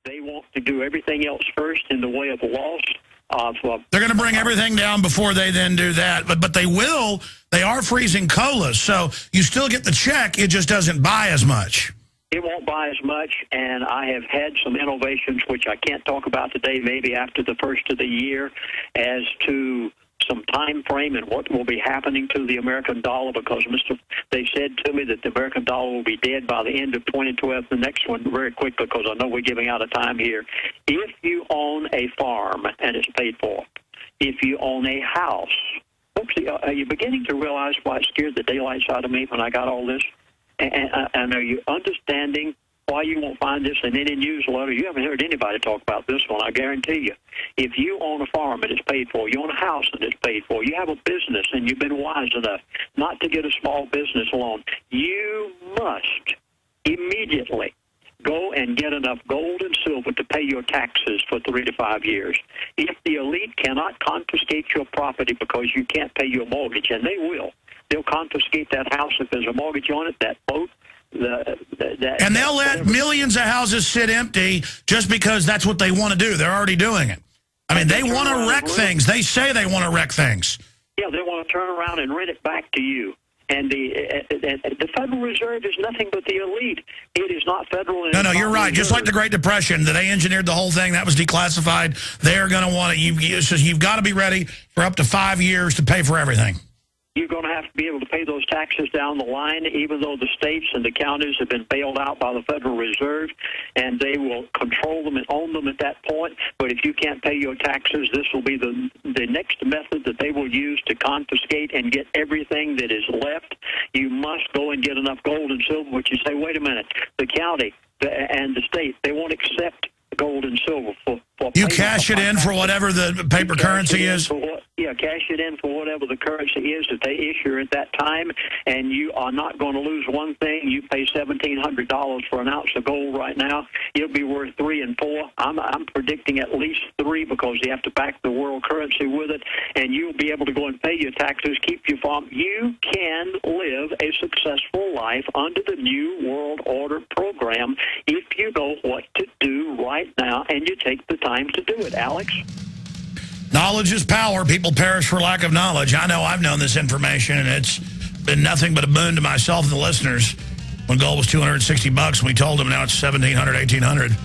They want to do everything else first in the way of loss. They're going to bring everything down before they then do that. But they will. They are freezing colas, so you still get the check. It just doesn't buy as much. It won't buy as much, and I have had some innovations, which I can't talk about today, maybe after the first of the year, as to some time frame and what will be happening to the American dollar, because they said to me that the American dollar will be dead by the end of 2012. The next one, very quick, because I know we're giving out of time here. If you own a farm and it's paid for, if you own a house, folks, are you beginning to realize why it scared the daylights out of me when I got all this? And are you understanding why you won't find this in any newsletter? You haven't heard anybody talk about this one, I guarantee you. If you own a farm and it's paid for, you own a house and it's paid for, you have a business and you've been wise enough not to get a small business loan, you must immediately go and get enough gold and silver to pay your taxes for 3 to 5 years. If the elite cannot confiscate your property because you can't pay your mortgage, and they will, they'll confiscate that house if there's a mortgage on it, that boat. And they'll let millions of houses sit empty just because that's what they want to do. They're already doing it. I mean, they want to wreck things. They say they want to wreck things. Yeah, they want to turn around and rent it back to you. And the Federal Reserve is nothing but the elite. It is not federal. No, you're right. Just like the Great Depression, that they engineered the whole thing, that was declassified. They're going to want it. You've got to be ready for up to 5 years to pay for everything. You're going to have to be able to pay those taxes down the line, even though the states and the counties have been bailed out by the Federal Reserve, and they will control them and own them at that point. But if you can't pay your taxes, this will be the next method that they will use to confiscate and get everything that is left. You must go and get enough gold and silver, which you say, wait a minute, the county and the state, they won't accept gold and silver for you cash it in for whatever the paper currency is? Yeah, cash it in for whatever the currency is that they issue at that time, and you are not going to lose one thing. You pay $1,700 for an ounce of gold right now. It'll be worth 3 and 4. I'm predicting at least 3 because you have to back the world currency with it, and you'll be able to go and pay your taxes, keep your farm. You can live a successful life under the New World Order program if you know what to do right now, and you take the time to do it, Alex. Knowledge is power. People perish for lack of knowledge. I know I've known this information, and it's been nothing but a boon to myself and the listeners. When gold was $260, we told them now it's $1,700, $1,800.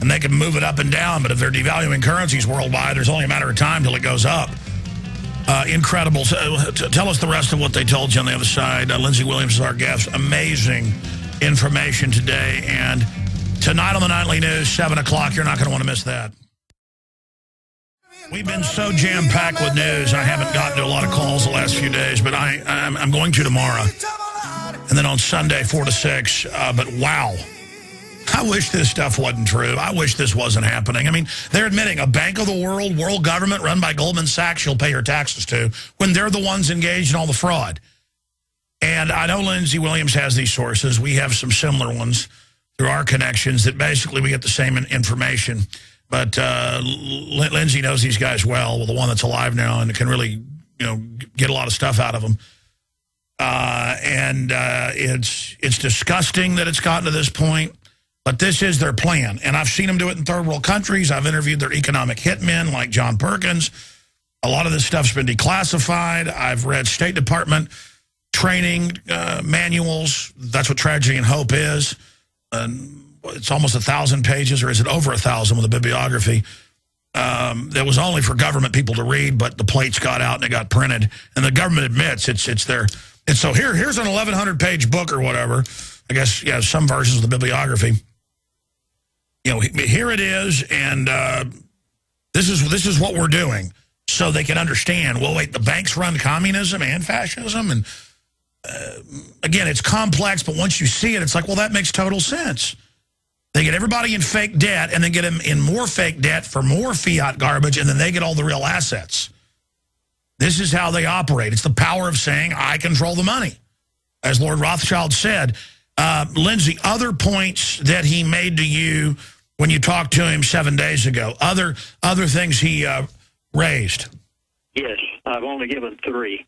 And they can move it up and down, but if they're devaluing currencies worldwide, there's only a matter of time till it goes up. Incredible. Tell us the rest of what they told you on the other side. Lindsey Williams is our guest. Amazing information today. And tonight on the Nightly News, 7 o'clock, you're not going to want to miss that. We've been so jam-packed with news, I haven't gotten to a lot of calls the last few days, but I'm going to tomorrow. And then on Sunday, 4 to 6. But wow, I wish this stuff wasn't true. I wish this wasn't happening. I mean, they're admitting a bank of the world government run by Goldman Sachs you'll pay your taxes to when they're the ones engaged in all the fraud. And I know Lindsey Williams has these sources. We have some similar ones through our connections that basically we get the same information. But Lindsey knows these guys well, the one that's alive now, and can really, get a lot of stuff out of them. It's disgusting that it's gotten to this point, but this is their plan. And I've seen them do it in third world countries. I've interviewed their economic hitmen like John Perkins. A lot of this stuff's been declassified. I've read State Department training manuals. That's what Tragedy and Hope is. It's almost 1,000 pages, or is it over 1,000 with a bibliography? That was only for government people to read, but the plates got out and it got printed. And the government admits it's there. And so here's an 1,100-page book or whatever. I guess, yeah, some versions of the bibliography. Here it is, and this is what we're doing, so they can understand. Well, wait, the banks run communism and fascism, and again, it's complex. But once you see it, it's like, well, that makes total sense. They get everybody in fake debt, and then get them in more fake debt for more fiat garbage, and then they get all the real assets. This is how they operate. It's the power of saying, I control the money. As Lord Rothschild said, Lindsey, other points that he made to you when you talked to him 7 days ago, other things he raised. Yes, I've only given 3.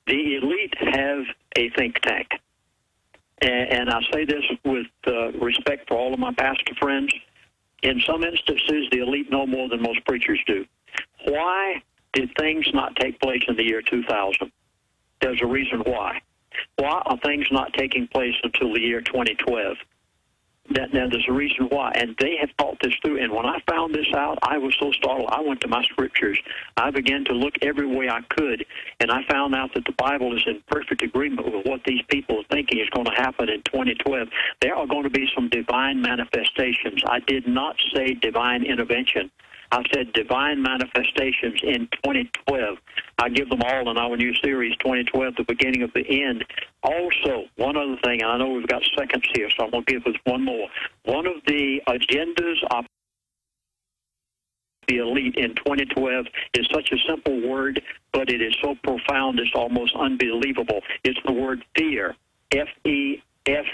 The elite have a think tank. And I say this with respect for all of my pastor friends. In some instances, the elite know more than most preachers do. Why did things not take place in the year 2000? There's a reason why. Why are things not taking place until the year 2012? Now, there's a reason why, and they have thought this through. And when I found this out, I was so startled. I went to my scriptures. I began to look every way I could, and I found out that the Bible is in perfect agreement with what these people are thinking is going to happen in 2012. There are going to be some divine manifestations. I did not say divine intervention. I said divine manifestations in 2012. I give them all in our new series, 2012, the beginning of the end. Also, one other thing, and I know we've got seconds here, so I'm going to give us one more. One of the agendas of the elite in 2012 is such a simple word, but it is so profound it's almost unbelievable. It's the word fear, F-E-A-R,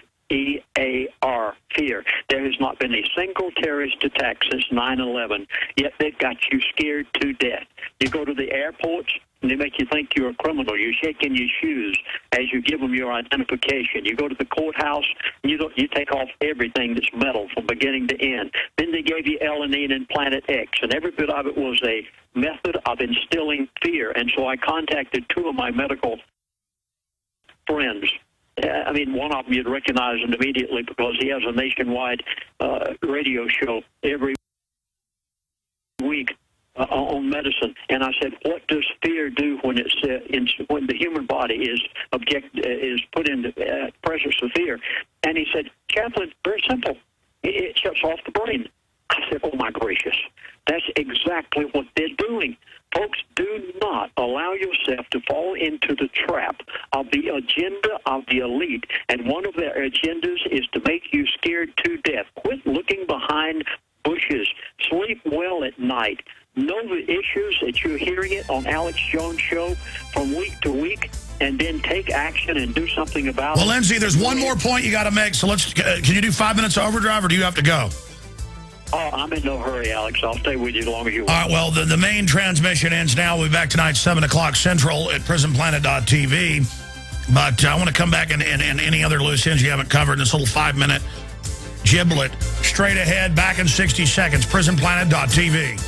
fear. There has not been a single terrorist attack since 9/11, yet they've got you scared to death. You go to the airports, and they make you think you're a criminal. You're shaking your shoes as you give them your identification. You go to the courthouse, and you take off everything that's metal from beginning to end. Then they gave you alanine and Planet X, and every bit of it was a method of instilling fear. And so I contacted two of my medical friends. I mean, one of them you'd recognize him immediately because he has a nationwide radio show every week on medicine. And I said, what does fear do when it's when the human body is put into presence of fear? And he said, Chaplain, very simple. It shuts off the brain. I said, oh, my gracious. That's exactly what they're doing. Folks, do not allow yourself to fall into the trap of the agenda of the elite. And one of their agendas is to make you scared to death. Quit looking behind bushes. Sleep well at night. Know the issues that you're hearing it on Alex Jones' show from week to week, and then take action and do something about it. Well, Lindsey, there's one more point you got to make. So can you do 5 minutes overdrive, or do you have to go? Oh, I'm in no hurry, Alex. I'll stay with you as long as you want. All right, well, the main transmission ends now. We'll be back tonight, 7 o'clock Central at prisonplanet.tv. But I want to come back and any other loose ends you haven't covered in this little 5-minute giblet. Straight ahead, back in 60 seconds, prisonplanet.tv.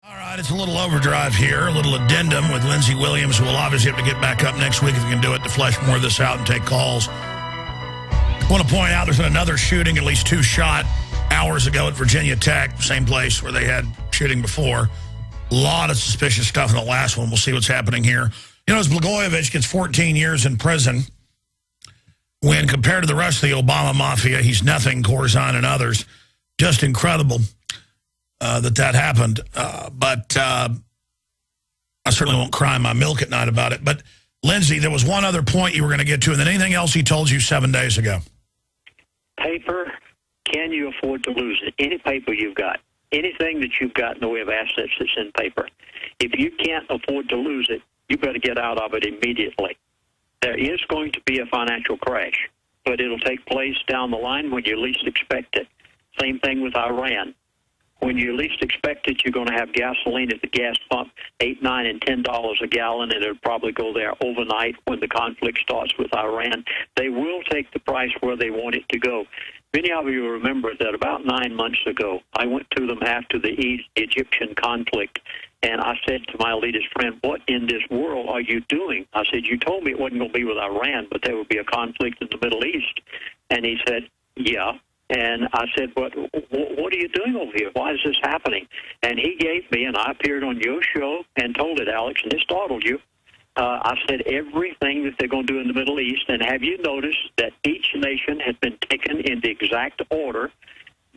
All right, it's a little overdrive here, a little addendum with Lindsey Williams, who will obviously have to get back up next week if we can do it to flesh more of this out and take calls. I want to point out there's been another shooting, at least 2 shot hours ago at Virginia Tech, same place where they had shooting before. A lot of suspicious stuff in the last one. We'll see what's happening here. You know, as Blagojevich gets 14 years in prison, when compared to the rest of the Obama mafia, he's nothing, Corzine and others. Just incredible that happened. But I certainly won't cry my milk at night about it. But, Lindsey, there was one other point you were going to get to, and then anything else he told you 7 days ago? Paper. Can you afford to lose it? Any paper you've got, anything that you've got in the way of assets that's in paper, if you can't afford to lose it, you better get out of it immediately. There is going to be a financial crash, but it'll take place down the line when you least expect it. Same thing with Iran. When you least expect it, you're going to have gasoline at the gas pump, $8, $9, and $10 a gallon, and it'll probably go there overnight when the conflict starts with Iran. They will take the price where they want it to go. Many of you remember that about 9 months ago, I went to them after the Egyptian conflict, and I said to my elitist friend, what in this world are you doing? I said, you told me it wasn't going to be with Iran, but there would be a conflict in the Middle East. And he said, yeah. And I said, what are you doing over here? Why is this happening? And he gave me, and I appeared on your show and told it, Alex, and it startled you. I said everything that they're going to do in the Middle East, and have you noticed that each nation has been taken in the exact order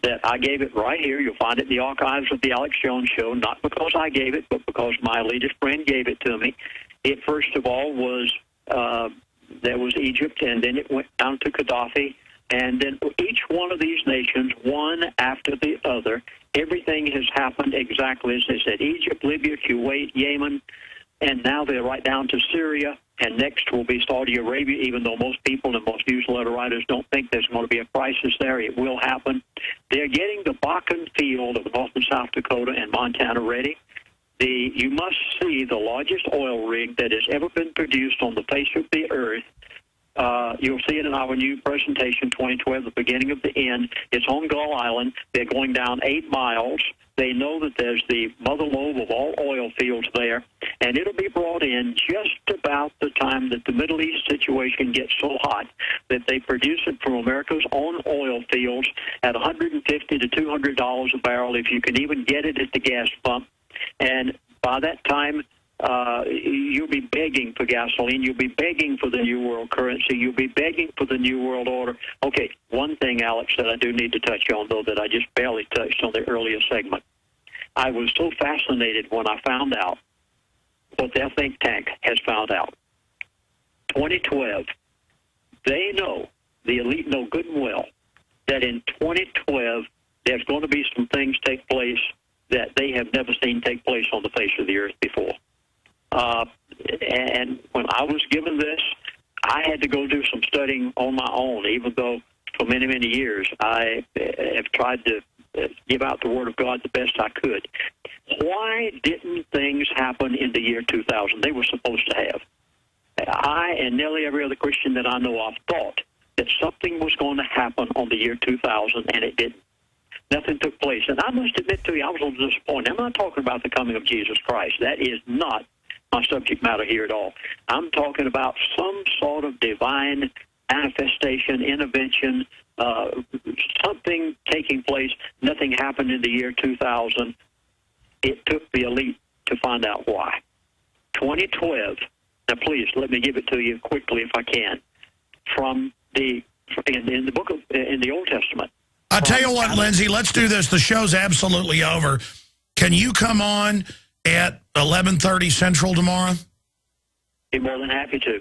that I gave it right here? You'll find it in the archives of the Alex Jones Show, not because I gave it, but because my elitist friend gave it to me. It, first of all, was there was Egypt, and then it went down to Gaddafi, and then each one of these nations, one after the other, everything has happened exactly as they said. Egypt, Libya, Kuwait, Yemen, and now they're right down to Syria, and next will be Saudi Arabia, even though most people and most newsletter writers don't think there's going to be a crisis there. It will happen. They're getting the Bakken field of North and South Dakota and Montana ready. You must see the largest oil rig that has ever been produced on the face of the earth You'll see it in our new presentation, 2012, the beginning of the end. It's on Gull Island. They're going down 8 miles. They know that there's the mother lode of all oil fields there, and it'll be brought in just about the time that the Middle East situation gets so hot that they produce it from America's own oil fields at $150 to $200 a barrel, if you can even get it at the gas pump. And by that time, you'll be begging for gasoline. You'll be begging for the new world currency. You'll be begging for the new world order. Okay, one thing, Alex, that I do need to touch on, though, that I just barely touched on the earlier segment. I was so fascinated when I found out what their think tank has found out. 2012, they know, the elite know good and well, that in 2012, there's going to be some things take place that they have never seen take place on the face of the earth before. And when I was given this, I had to go do some studying on my own, even though for many, many years I have tried to give out the Word of God the best I could. Why didn't things happen in the year 2000? They were supposed to have. I and nearly every other Christian that I know of thought that something was going to happen on the year 2000, and it didn't. Nothing took place. And I must admit to you, I was a little disappointed. I'm not talking about the coming of Jesus Christ. That is not my subject matter here at all. I'm talking about some sort of divine manifestation, intervention, something taking place. Nothing happened in the year 2000. It took the elite to find out why. 2012, now please let me give it to you quickly if I can, from in the book of, in the Old Testament. I'll tell you what, Lindsey, let's do this. The show's absolutely over. Can you come on at 11:30 Central tomorrow? Be more than happy to.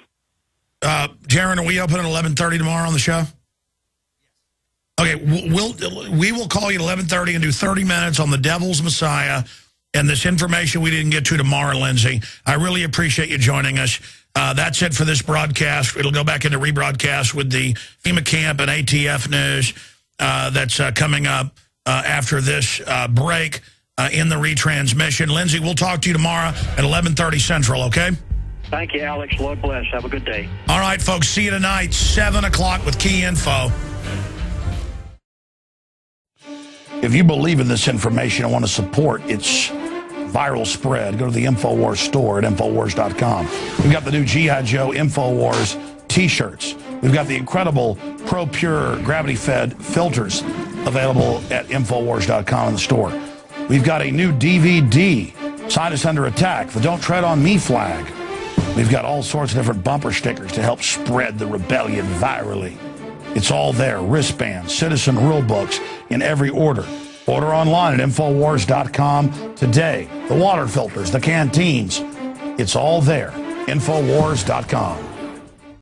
Jaron, are we open at 11:30 tomorrow on the show? Okay, we will call you at 11:30 and do 30 minutes on the Devil's Messiah and this information we didn't get to tomorrow, Lindsey. I really appreciate you joining us. That's it for this broadcast. It'll go back into rebroadcast with the FEMA camp and ATF news that's coming up after this break in the retransmission. Lindsey, we'll talk to you tomorrow at 11:30 Central, okay? Thank you, Alex. Lord bless. Have a good day. All right, folks. See you tonight, 7 o'clock with key info. If you believe in this information and want to support its viral spread, go to the InfoWars store at InfoWars.com. We've got the new G.I. Joe InfoWars T-shirts. We've got the incredible ProPure gravity-fed filters available at InfoWars.com in the store. We've got a new DVD, Scientists Under Attack, the Don't Tread on Me flag. We've got all sorts of different bumper stickers to help spread the rebellion virally. It's all there. Wristbands, citizen rule books in every order. Order online at InfoWars.com today. The water filters, the canteens. It's all there. InfoWars.com.